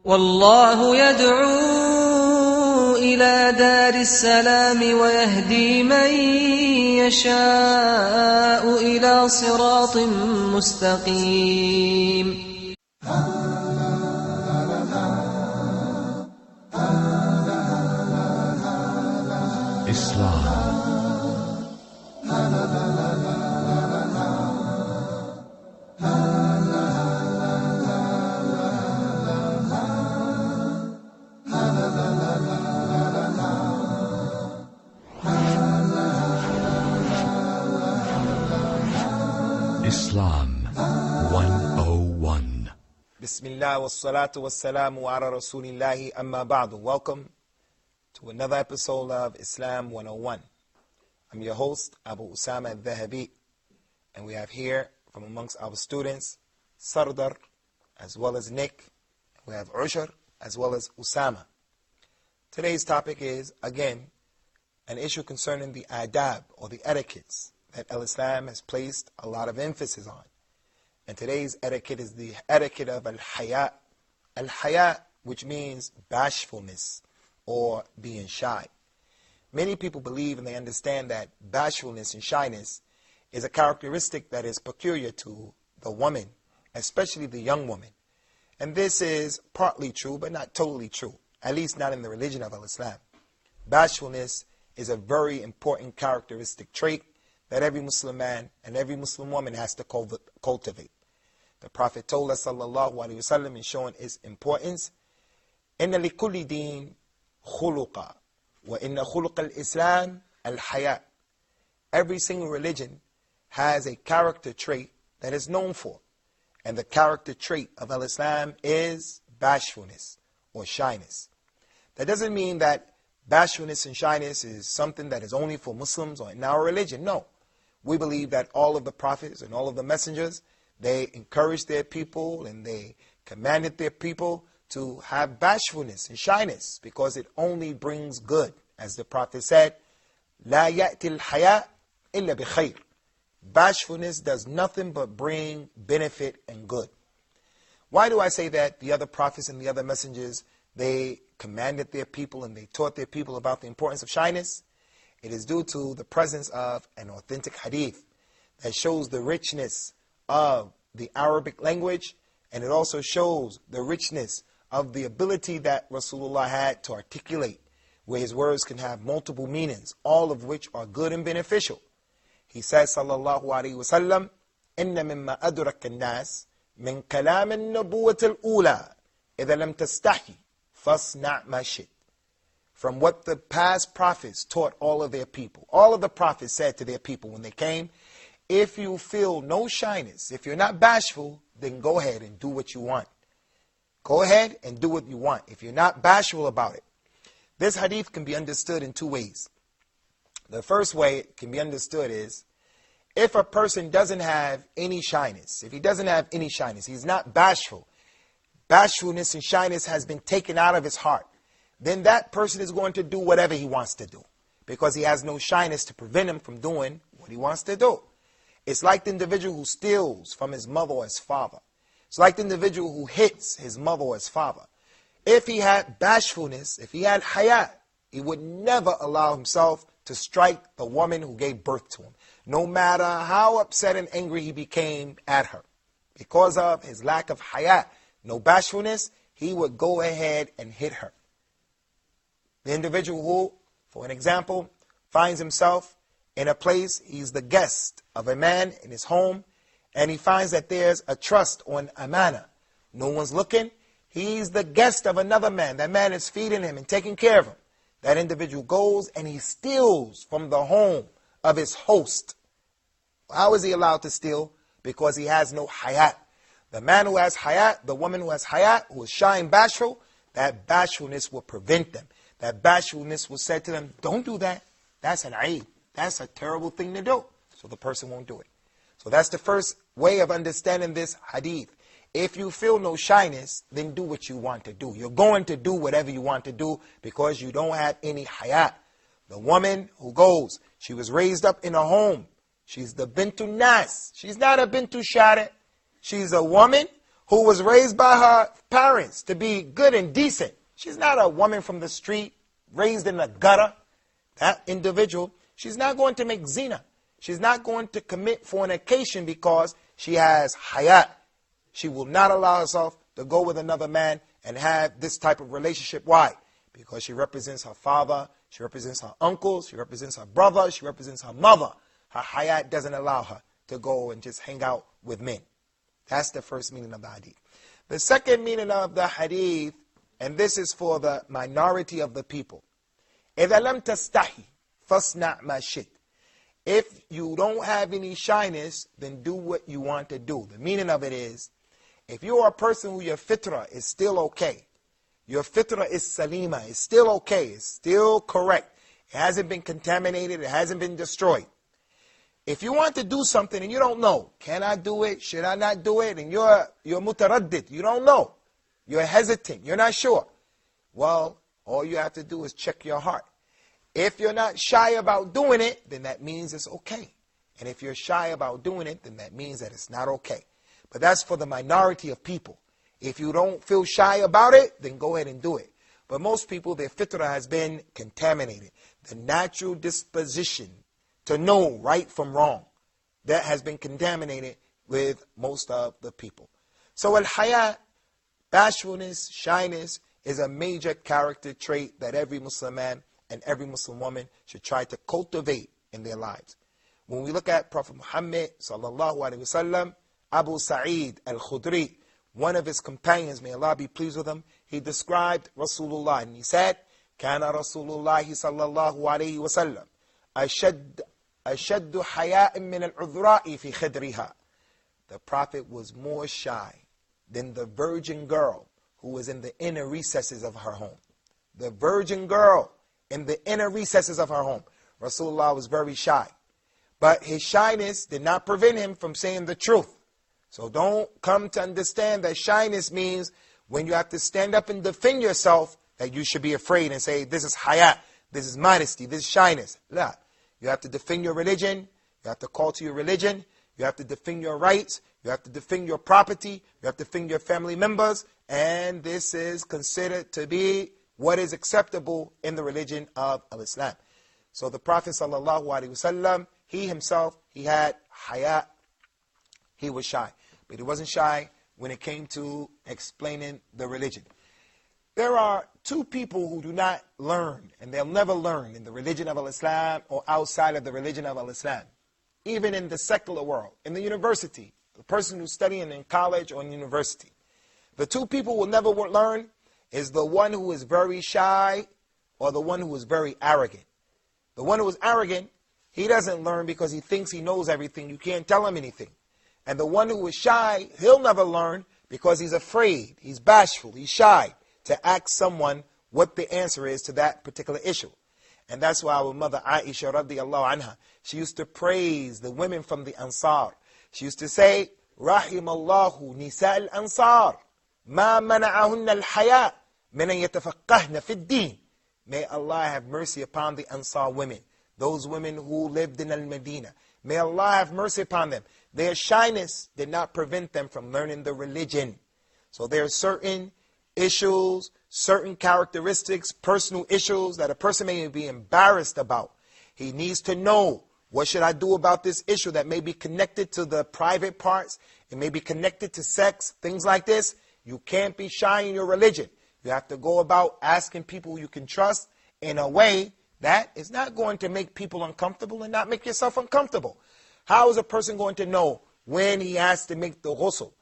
والله يدعو إلى دار السلام ويهدي من يشاء إلى صراط مستقيم. Islam. Islam 101. Bismillah wa salatu wa salamu ala rasulillahi amma ba'du. Welcome to another episode of Islam 101. I'm your host, Abu Usamah Adh Dhahabi, and we have here from amongst our students, Sardar, as well as Nick. We have Ushar, as well as Usamah. Today's topic is, again, an issue concerning the adab, or the etiquettes, that Al-Islam has placed a lot of emphasis on. And today's etiquette is the etiquette of al-haya. Al-haya, which means bashfulness or being shy. Many people believe and they understand that bashfulness and shyness is a characteristic that is peculiar to the woman, especially the young woman. And this is partly true, but not totally true, at least not in the religion of Al-Islam. Bashfulness is a very important characteristic trait that every Muslim man and every Muslim woman has to cultivate. The Prophet told us, sallallahu alaihi wasallam, in showing its importance, "Inna likulli deen khuluqa, wa inna khuluq al-Islam al-haya." Every single religion has a character trait that is known for, and the character trait of Al-Islam is bashfulness or shyness. That doesn't mean that bashfulness and shyness is something that is only for Muslims or in our religion. No. We believe that all of the prophets and all of the messengers, they encouraged their people and they commanded their people to have bashfulness and shyness because it only brings good. As the Prophet said, "La ya'ti al-haya illa bi khayr." Bashfulness does nothing but bring benefit and good. Why do I say that? The other prophets and the other messengers, they commanded their people and they taught their people about the importance of shyness? It is due to the presence of an authentic hadith that shows the richness of the Arabic language, and it also shows the richness of the ability that Rasulullah had to articulate, where his words can have multiple meanings, all of which are good and beneficial. He says, sallallahu alaihi wasallam, "Inna mimma adraka an-nas min kalam an-nubuwwat al-ula idha lam tastahi fasna' ma shi'ta." From what the past prophets taught all of their people. All of the prophets said to their people when they came, if you feel no shyness, if you're not bashful, then go ahead and do what you want. Go ahead and do what you want if you're not bashful about it. This hadith can be understood in two ways. The first way it can be understood is, if a person doesn't have any shyness, if he doesn't have any shyness, he's not bashful, bashfulness and shyness has been taken out of his heart, then that person is going to do whatever he wants to do because he has no shyness to prevent him from doing what he wants to do. It's like the individual who steals from his mother or his father. It's like the individual who hits his mother or his father. If he had bashfulness, if he had haya, he would never allow himself to strike the woman who gave birth to him, no matter how upset and angry he became at her. Because of his lack of haya, no bashfulness, he would go ahead and hit her. The individual who, for an example, finds himself in a place, he's the guest of a man in his home, and he finds that there's a trust or an amana. No one's looking. He's the guest of another man. That man is feeding him and taking care of him. That individual goes and he steals from the home of his host. How is he allowed to steal? Because he has no hayat. The man who has hayat, the woman who has hayat, who is shy and bashful, that bashfulness will prevent them. That bashfulness will say to them, don't do that. That's an aib. That's a terrible thing to do. So the person won't do it. So that's the first way of understanding this hadith. If you feel no shyness, then do what you want to do. You're going to do whatever you want to do because you don't have any hayat. The woman who goes, she was raised up in a home. She's the bintu nas. She's not a bintu shari. She's a woman who was raised by her parents to be good and decent. She's not a woman from the street, raised in the gutter. That individual, she's not going to make zina. She's not going to commit fornication because she has hayat. She will not allow herself to go with another man and have this type of relationship. Why? Because she represents her father, she represents her uncles, she represents her brother, she represents her mother. Her hayat doesn't allow her to go and just hang out with men. That's the first meaning of the hadith. The second meaning of the hadith, and this is for the minority of the people. إِذَا لَمْ تَسْتَحِي فَاصْنَعْ مَا شِئْتَ. If you don't have any shyness, then do what you want to do. The meaning of it is, if you are a person who your fitrah is still okay, your fitrah is salima, it's still okay, it's still correct, it hasn't been contaminated, it hasn't been destroyed. If you want to do something and you don't know, can I do it, should I not do it, and you're mutaraddid, you don't know, you're hesitant, you're not sure, well, all you have to do is check your heart. If you're not shy about doing it, then that means it's okay. And if you're shy about doing it, then that means that it's not okay. But that's for the minority of people. If you don't feel shy about it, then go ahead and do it. But most people, their fitrah has been contaminated. The natural disposition to know right from wrong, that has been contaminated with most of the people. So al-haya, bashfulness, shyness, is a major character trait that every Muslim man and every Muslim woman should try to cultivate in their lives. When we look at Prophet Muhammad sallallahu alaihi wasallam, Abu Sa'id al-Khudri, one of his companions, may Allah be pleased with him, he described Rasulullah and he said, "Kana Rasulullah sallallahu alaihi wasallam ashaddu haya'in min al-udhra'i fi khidriha." The Prophet was more shy than the virgin girl who was in the inner recesses of her home. The virgin girl in the inner recesses of her home. Rasulullah was very shy. But his shyness did not prevent him from saying the truth. So don't come to understand that shyness means when you have to stand up and defend yourself, that you should be afraid and say, this is hayat, this is modesty, this is shyness. La. You have to defend your religion, you have to call to your religion, you have to defend your rights, you have to defend your property, you have to defend your family members, and this is considered to be what is acceptable in the religion of Islam. So the Prophet sallallahu alaihi wasallam, he himself, he had hayat, he was shy. But he wasn't shy when it came to explaining the religion. There are two people who do not learn, and they'll never learn in the religion of Islam or outside of the religion of Islam. Even in the secular world, in the university, the person who's studying in college or in university. The two people who will never learn is the one who is very shy or the one who is very arrogant. The one who is arrogant, he doesn't learn because he thinks he knows everything. You can't tell him anything. And the one who is shy, he'll never learn because he's afraid, he's bashful, he's shy to ask someone what the answer is to that particular issue. And that's why our mother Aisha radiallahu anha, she used to praise the women from the Ansar. She used to say, Rahimallahu nisa al-Ansar, ma mana'ahunna al-haya, min an yatafaqahna fi ad-din. May Allah have mercy upon the Ansar women, those women who lived in Al-Medina. May Allah have mercy upon them. Their shyness did not prevent them from learning the religion. So there are certain issues, certain characteristics, personal issues that a person may be embarrassed about. He needs to know, what should I do about this issue that may be connected to the private parts? It may be connected to sex, things like this. You can't be shy in your religion. You have to go about asking people you can trust in a way that is not going to make people uncomfortable and not make yourself uncomfortable. How is a person going to know when he has to make the ghusl?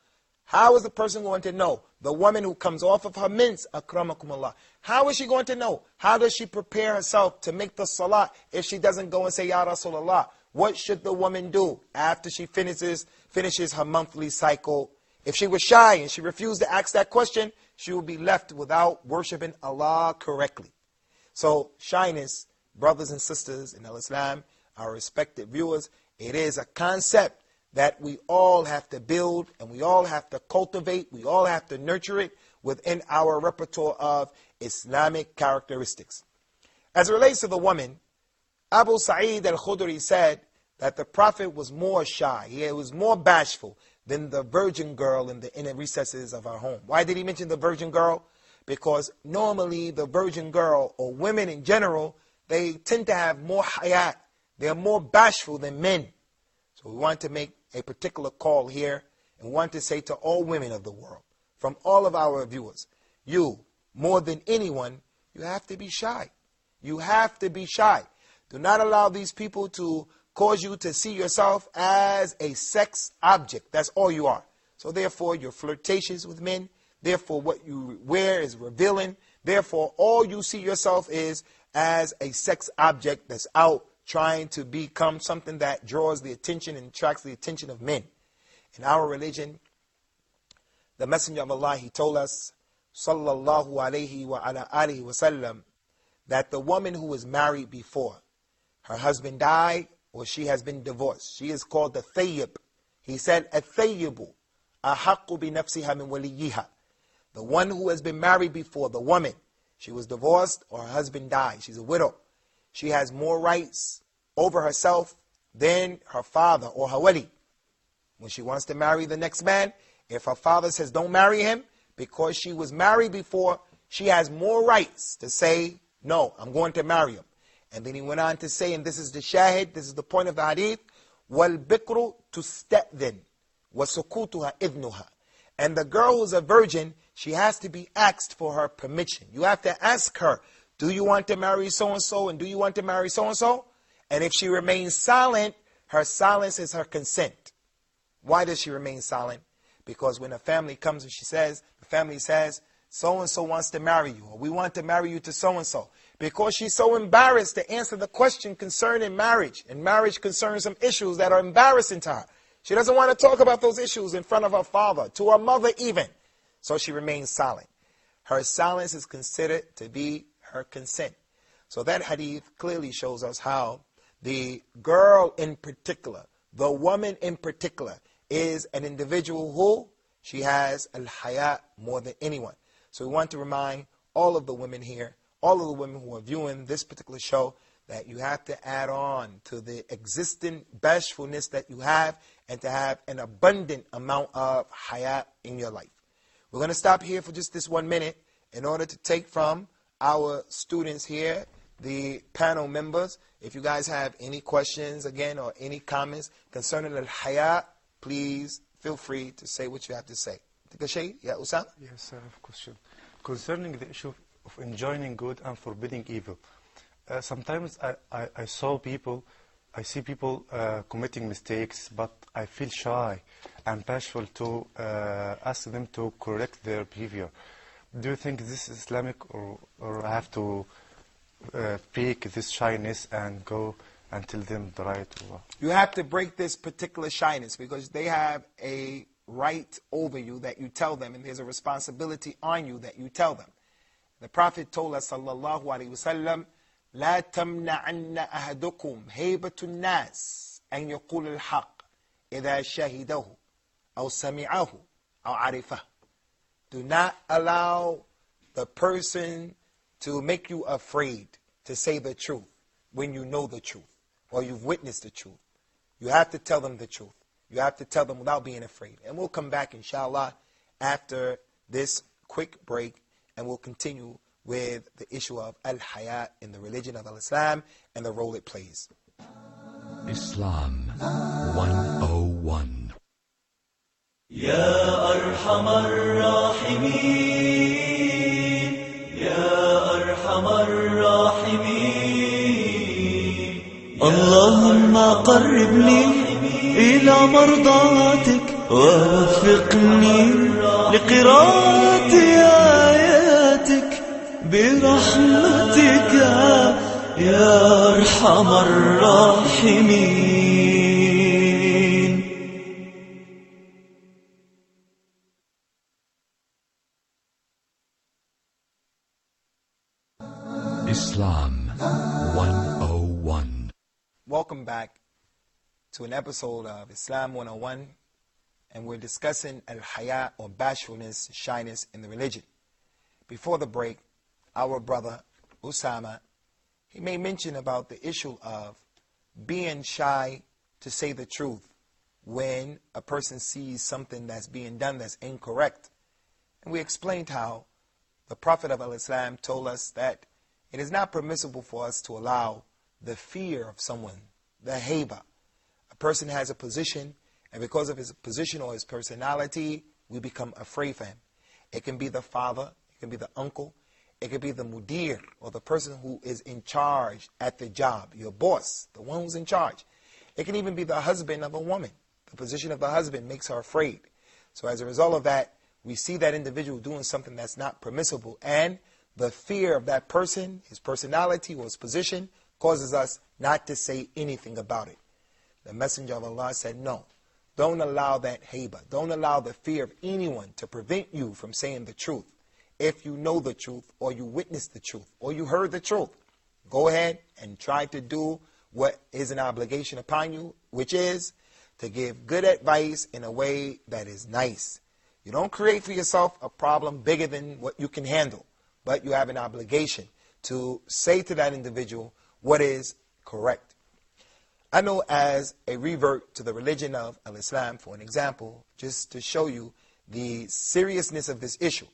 How is the person going to know? The woman who comes off of her mints, akramakumullah. How is she going to know? How does she prepare herself to make the salah if she doesn't go and say, Ya Rasulullah? What should the woman do after she finishes her monthly cycle? If she was shy and she refused to ask that question, she will be left without worshiping Allah correctly. So shyness, brothers and sisters in Islam, our respected viewers, it is a concept that we all have to build and we all have to cultivate, we all have to nurture it within our repertoire of Islamic characteristics. As it relates to the woman, Abu Sa'id al-Khudri said that the Prophet was more shy, he was more bashful than the virgin girl in the inner recesses of our home. Why did he mention the virgin girl? Because normally the virgin girl, or women in general, they tend to have more hayat. They're more bashful than men. So we want to make a particular call here and want to say to all women of the world, from all of our viewers, you, more than anyone, you have to be shy. You have to be shy. Do not allow these people to cause you to see yourself as a sex object. That's all you are. So therefore, you're flirtatious with men. Therefore, what you wear is revealing. Therefore, all you see yourself is as a sex object that's out trying to become something that draws the attention and attracts the attention of men. In our religion, the Messenger of Allah, he told us, sallallahu alayhi wa ala alihi wa sallam, that the woman who was married before, her husband died or she has been divorced, she is called the thayyib. He said, الثَّيِّبُ أَحَقُّ بِنَفْسِهَا مِنْ وَلِيِّهَا. The one who has been married before, the woman, she was divorced or her husband died, she's a widow. She has more rights over herself than her father or her wali. When she wants to marry the next man, if her father says don't marry him, because she was married before, she has more rights to say, no, I'm going to marry him. And then he went on to say, and this is the shahid, this is the point of the hadith, وَالْبِكْرُ تُسْتَأْذِنْ وَسُكُوتُهَا إِذْنُهَا. And the girl who's a virgin, she has to be asked for her permission. You have to ask her, do you want to marry so-and-so, and do you want to marry so-and-so? And if she remains silent, her silence is her consent. Why does she remain silent? Because when a family comes and the family says, so-and-so wants to marry you, or we want to marry you to so-and-so. Because she's so embarrassed to answer the question concerning marriage, and marriage concerns some issues that are embarrassing to her. She doesn't want to talk about those issues in front of her father, to her mother even. So she remains silent. Her silence is considered to be her consent. So that hadith clearly shows us how the girl in particular, the woman in particular, is an individual who she has al-haya more than anyone. So we want to remind all of the women here, all of the women who are viewing this particular show, that you have to add on to the existing bashfulness that you have and to have an abundant amount of haya in your life. We're going to stop here for just this 1 minute in order to take from our students here, the panel members. If you guys have any questions again or any comments concerning al-haya, please feel free to say what you have to say. Yeah, Usamah? Yes, sir, I have a question. Concerning the issue of enjoining good and forbidding evil. Sometimes I see people committing mistakes, but I feel shy and bashful to ask them to correct their behavior. Do you think this is Islamic, or I have to break this shyness and go and tell them the right? You have to break this particular shyness because they have a right over you that you tell them, and there's a responsibility on you that you tell them. The Prophet told us, sallallahu alaihi wasallam, لا تمنعن أحدكم هيبة الناس أن يقول الحق إذا شهده أو سمعه أو عرفه. Do not allow the person to make you afraid to say the truth when you know the truth or you've witnessed the truth. You have to tell them the truth. You have to tell them without being afraid. And we'll come back, inshallah, after this quick break, and we'll continue with the issue of al-haya in the religion of Islam and the role it plays. Islam 101. يا أرحم الراحمين يا أرحم الراحمين اللهم قربني إلى مرضاتك ووفقني لقراءة آياتك برحمتك يا أرحم الراحمين. Islam 101. Welcome back to an episode of Islam 101, and we're discussing al-haya, or bashfulness, shyness in the religion. Before the break, our brother Usamah, he made mention about the issue of being shy to say the truth when a person sees something that's being done that's incorrect. And we explained how the Prophet of Islam told us that it is not permissible for us to allow the fear of someone, the haiba. A person has a position, and because of his position or his personality, we become afraid for him. It can be the father, it can be the uncle, it can be the mudir, or the person who is in charge at the job, your boss, the one who's in charge. It can even be the husband of a woman. The position of the husband makes her afraid. So as a result of that, we see that individual doing something that's not permissible, and the fear of that person, his personality or his position, causes us not to say anything about it. The Messenger of Allah said, no, don't allow that haiba, don't allow the fear of anyone to prevent you from saying the truth. If you know the truth, or you witnessed the truth, or you heard the truth, go ahead and try to do what is an obligation upon you, which is to give good advice in a way that is nice. You don't create for yourself a problem bigger than what you can handle, but you have an obligation to say to that individual what is correct. I know, as a revert to the religion of Islam, for an example, just to show you the seriousness of this issue.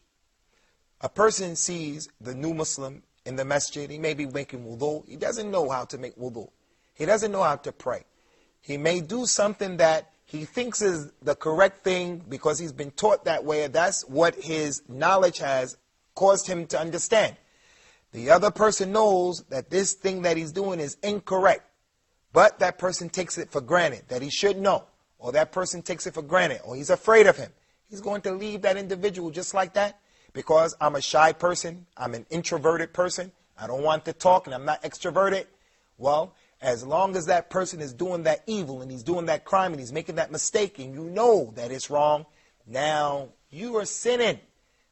A person sees the new Muslim in the masjid. He may be making wudu. He doesn't know how to make wudu. He doesn't know how to pray. He may do something that he thinks is the correct thing because he's been taught that way. That's what his knowledge has caused him to understand. The other person knows that this thing that he's doing is incorrect, but that person takes it for granted that he should know, or that person takes it for granted, or he's afraid of him. He's going to leave that individual just like that because I'm a shy person, I'm an introverted person, I don't want to talk, and I'm not extroverted. Well, as long as that person is doing that evil and he's doing that crime and he's making that mistake and you know that it's wrong, now you are sinning.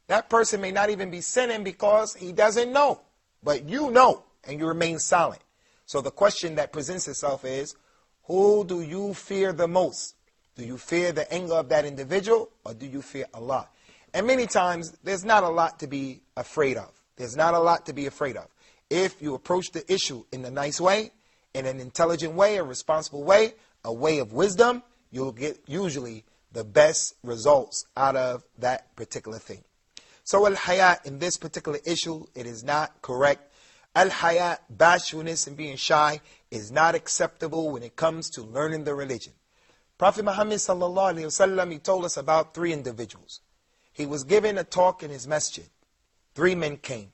That person may not even be sinning because he doesn't know, but you know, and you remain silent. So the question that presents itself is, who do you fear the most? Do you fear the anger of that individual, or do you fear Allah? And many times, there's not a lot to be afraid of. There's not a lot to be afraid of. If you approach the issue in a nice way, in an intelligent way, a responsible way, a way of wisdom, you'll get usually the best results out of that particular thing. So al-haya, in this particular issue, it is not correct. Al-haya, bashfulness and being shy, is not acceptable when it comes to learning the religion. Prophet Muhammad sallallahu alaihi wasallam, he told us about 3 individuals. He was given a talk in his masjid. 3 men came.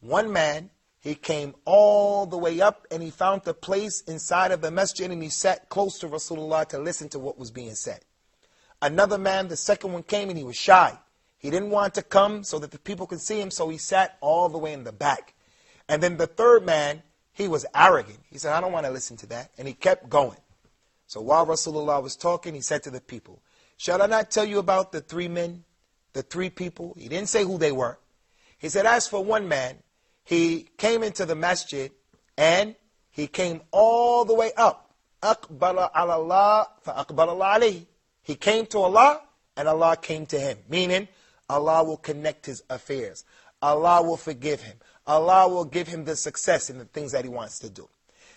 One man, he came all the way up and he found a place inside of the masjid and he sat close to Rasulullah to listen to what was being said. Another man, the second one, came and he was shy. He didn't want to come so that the people could see him, so he sat all the way in the back. And then the third man, he was arrogant. He said, I don't want to listen to that. And he kept going. So while Rasulullah was talking, he said to the people, shall I not tell you about the 3 men, the 3 people? He didn't say who they were. He said, as for one man, he came into the masjid and he came all the way up. Aqbala ala Allah fa aqbala Allah alayhi. He came to Allah and Allah came to him. Meaning, Allah will connect his affairs. Allah will forgive him. Allah will give him the success in the things that he wants to do.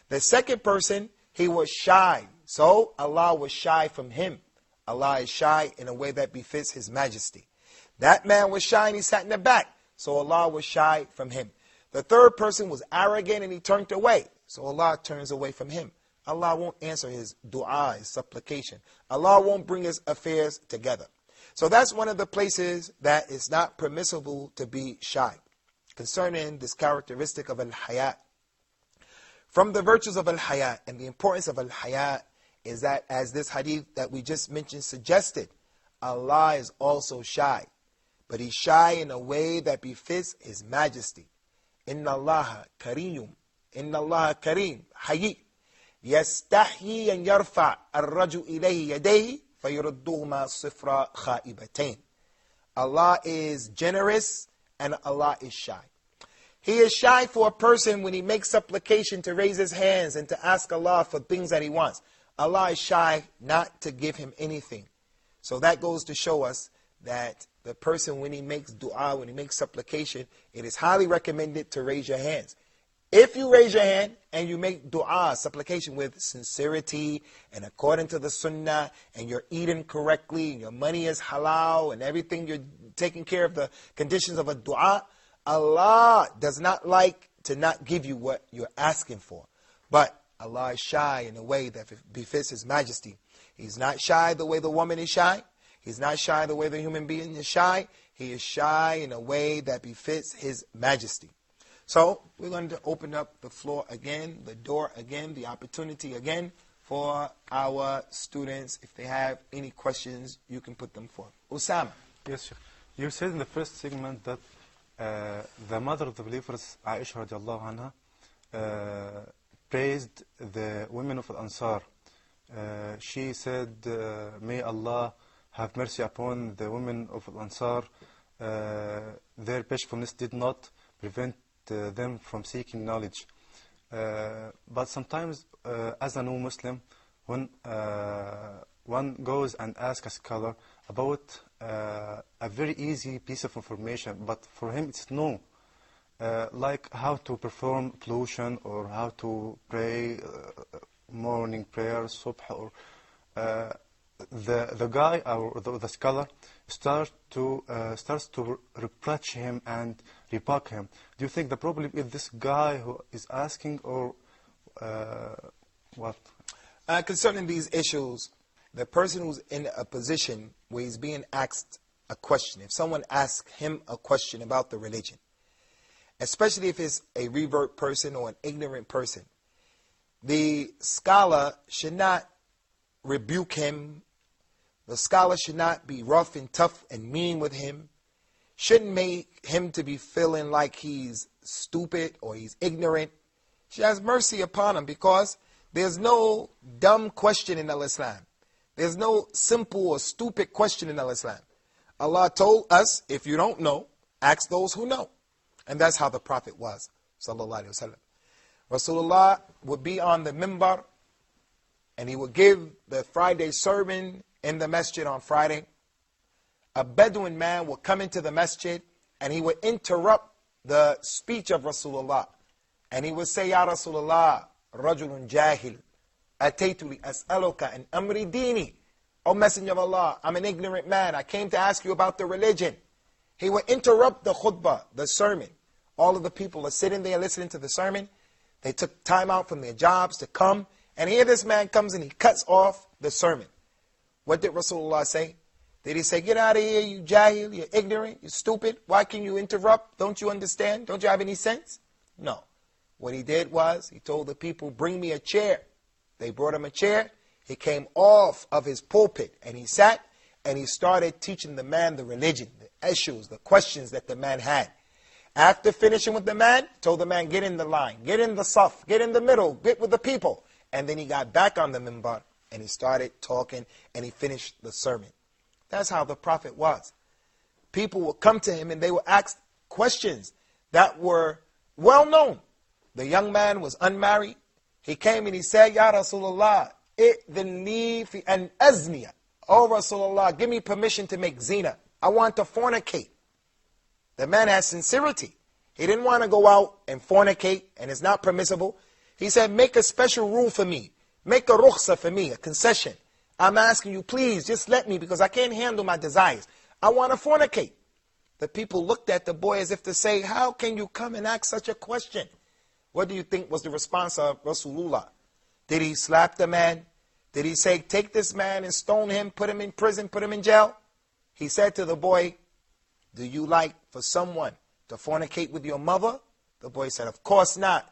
The second person, he was shy. So Allah was shy from him. Allah is shy in a way that befits his majesty. That man was shy and he sat in the back. So Allah was shy from him. The third person was arrogant and he turned away. So Allah turns away from him. Allah won't answer his dua, his supplication. Allah won't bring his affairs together. So that's one of the places that it's not permissible to be shy. Concerning this characteristic of al-haya. From the virtues of al-haya and the importance of al-haya is that, as this hadith that we just mentioned suggested, Allah is also shy. But he's shy in a way that befits his majesty. Inna Allah kareem. Inna Allah kareem. Hayy. Yastahyi an yarfa' ar-raju ilayhi yadayhi fayurudduhuma sifra kha'ibatain. Allah is generous and Allah is shy. He is shy for a person when he makes supplication to raise his hands and to ask Allah for things that he wants. Allah is shy not to give him anything. So that goes to show us that the person, when he makes dua, when he makes supplication, it is highly recommended to raise your hands. If you raise your hand and you make dua, supplication with sincerity and according to the sunnah, and you're eating correctly, and your money is halal, and everything, you're taking care of the conditions of a dua, Allah does not like to not give you what you're asking for. But Allah is shy in a way that befits His majesty. He's not shy the way the woman is shy. He's not shy the way the human being is shy. He is shy in a way that befits His majesty. So we're going to open up the floor again, the door again, the opportunity again for our students. If they have any questions, you can put them forth. Usamah. Yes, Sheikh. You said in the first segment that the mother of the believers, Aisha radiallahu anha, praised the women of Al-Ansar. She said, may Allah have mercy upon the women of Al-Ansar. Their bashfulness did not prevent them from seeking knowledge. But sometimes, as a new Muslim, when one goes and asks a scholar about a very easy piece of information, but for him it's new, like how to perform pollution, or how to pray morning prayer, subh, or the guy or the scholar starts to reproach him and rebuke him. Do you think the problem is this guy who is asking, or what? Concerning these issues, the person who's in a position where he's being asked a question, if someone asks him a question about the religion, especially if it's a revert person or an ignorant person, the scholar should not rebuke him. The scholar should not be rough and tough and mean with him. Shouldn't make him to be feeling like he's stupid or he's ignorant. She has mercy upon him, because there's no dumb question in Al-Islam. There's no simple or stupid question in Al-Islam. Allah told us, if you don't know, ask those who know. And that's how the Prophet was, sallallahu alaihi wasallam. Rasulullah would be on the minbar, and he would give the Friday sermon in the masjid on Friday. A Bedouin man would come into the masjid, and he would interrupt the speech of Rasulullah. And he would say, Ya Rasulullah, Rajulun Jahil, Ataytu li as'aluka an amri dini. O Messenger of Allah, I'm an ignorant man. I came to ask you about the religion. He would interrupt the khutbah, the sermon. All of the people are sitting there listening to the sermon. They took time out from their jobs to come. And here this man comes and he cuts off the sermon. What did Rasulullah say? Did he say, get out of here, you jahil, you're ignorant, you're stupid. Why can you interrupt? Don't you understand? Don't you have any sense? No. What he did was, he told the people, bring me a chair. They brought him a chair. He came off of his pulpit and he sat and he started teaching the man the religion, the issues, the questions that the man had. After finishing with the man, told the man, get in the line, get in the saf, get in the middle, get with the people. And then he got back on the minbar and he started talking and he finished the sermon. That's how the Prophet was. People would come to him and they would ask questions that were well known. The young man was unmarried. He came and he said, Ya Rasulullah, i'dhin fi an azniya. Oh Rasulullah, give me permission to make zina. I want to fornicate. The man has sincerity. He didn't want to go out and fornicate, and it's not permissible. He said, make a special rule for me. Make a rukhsa for me, a concession. I'm asking you, please, just let me, because I can't handle my desires. I want to fornicate. The people looked at the boy as if to say, how can you come and ask such a question? What do you think was the response of Rasulullah? Did he slap the man? Did he say, take this man and stone him, put him in prison, put him in jail? He said to the boy, do you like for someone to fornicate with your mother? The boy said, of course not.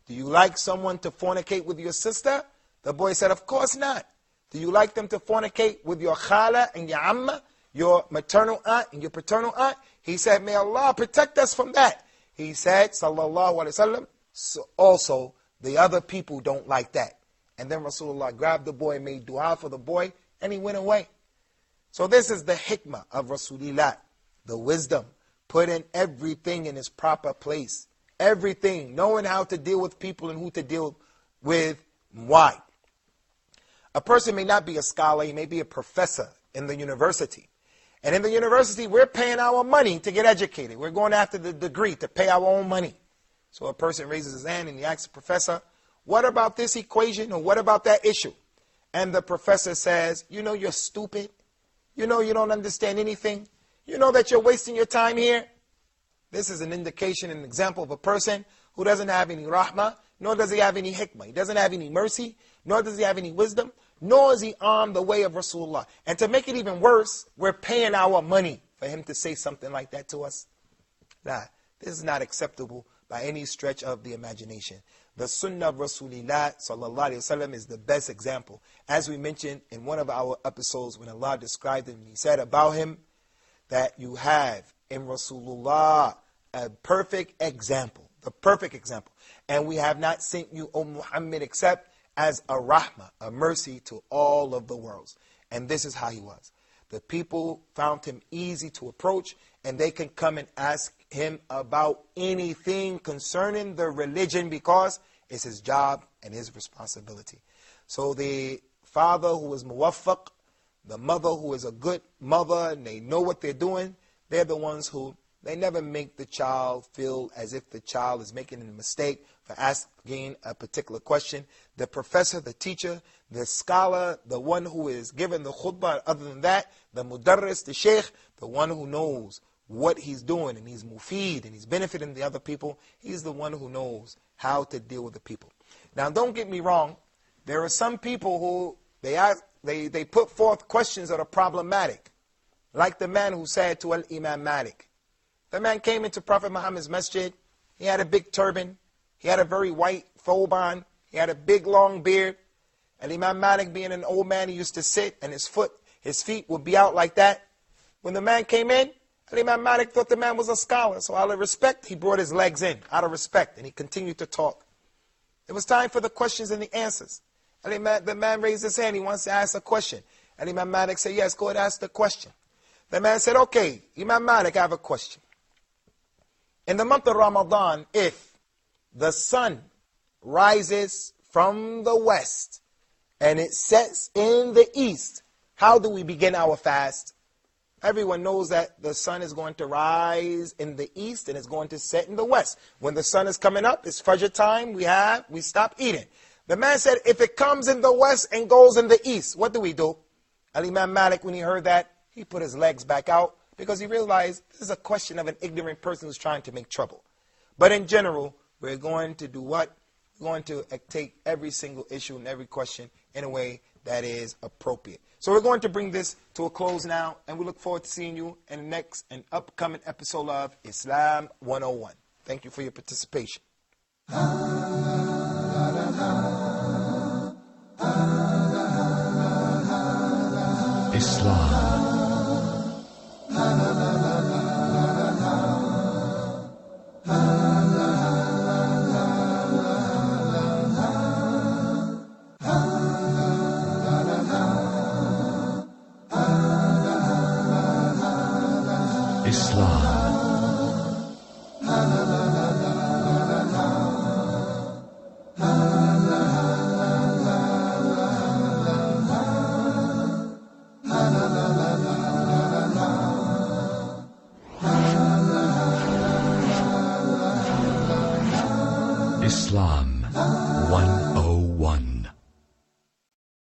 Do you like someone to fornicate with your sister? The boy said, of course not. Do you like them to fornicate with your khala and your amma, your maternal aunt and your paternal aunt? He said, may Allah protect us from that. He said, sallallahu alaihi wasallam, so also the other people don't like that. And then Rasulullah grabbed the boy, made dua for the boy, and he went away. So this is the hikmah of Rasulullah, the wisdom, putting everything in its proper place. Everything, knowing how to deal with people and who to deal with, why. A person may not be a scholar, he may be a professor in the university. And in the university, we're paying our money to get educated. We're going after the degree to pay our own money. So a person raises his hand and he asks the professor, what about this equation or what about that issue? And the professor says, you know you're stupid. You know you don't understand anything. You know that you're wasting your time here. This is an indication, an example of a person who doesn't have any rahmah, nor does he have any hikmah. He doesn't have any mercy, nor does he have any wisdom, nor is he on the way of Rasulullah. And to make it even worse, we're paying our money for him to say something like that to us. Nah, this is not acceptable by any stretch of the imagination. The sunnah of Rasulullah sallallahu alaihi wasallam is the best example. As we mentioned in one of our episodes when Allah described him, He said about him that you have in Rasulullah a perfect example, the perfect example. And we have not sent you, O Muhammad, except as a rahmah, a mercy to all of the worlds. And this is how he was. The people found him easy to approach, and they can come and ask him about anything concerning the religion because it's his job and his responsibility. So the father who is muwaffaq, the mother who is a good mother and they know what they're doing, they're the ones who, they never make the child feel as if the child is making a mistake for asking a particular question. The professor, the teacher, the scholar, the one who is given the khutbah, other than that, the mudarris, the sheikh, the one who knows what he's doing and he's mufid and he's benefiting the other people, he's the one who knows how to deal with the people. Now don't get me wrong, there are some people who they put forth questions that are problematic. Like the man who said to Al-Imam Malik. The man came into Prophet Muhammad's masjid, he had a big turban, he had a very white thoban, he had a big long beard. And Imam Malik, being an old man, he used to sit and his feet would be out like that. When the man came in, Imam Malik thought the man was a scholar. So out of respect, he brought his legs in, out of respect, and he continued to talk. It was time for the questions and the answers. And the man raised his hand, he wants to ask a question. And Imam Malik said, yes, go ahead and ask the question. The man said, okay, Imam Malik, I have a question. In the month of Ramadan, if the sun rises from the west and it sets in the east, how do we begin our fast? Everyone knows that the sun is going to rise in the east and it's going to set in the west. When the sun is coming up, it's Fajr time, we stop eating. The man said, if it comes in the west and goes in the east, what do we do? Al-Imam Malik, when he heard that, he put his legs back out because he realized this is a question of an ignorant person who's trying to make trouble. But in general, we're going to do what? We're going to take every single issue and every question in a way that is appropriate. So we're going to bring this to a close now, and we look forward to seeing you in the next and upcoming episode of Islam 101. Thank you for your participation. Islam. Islam.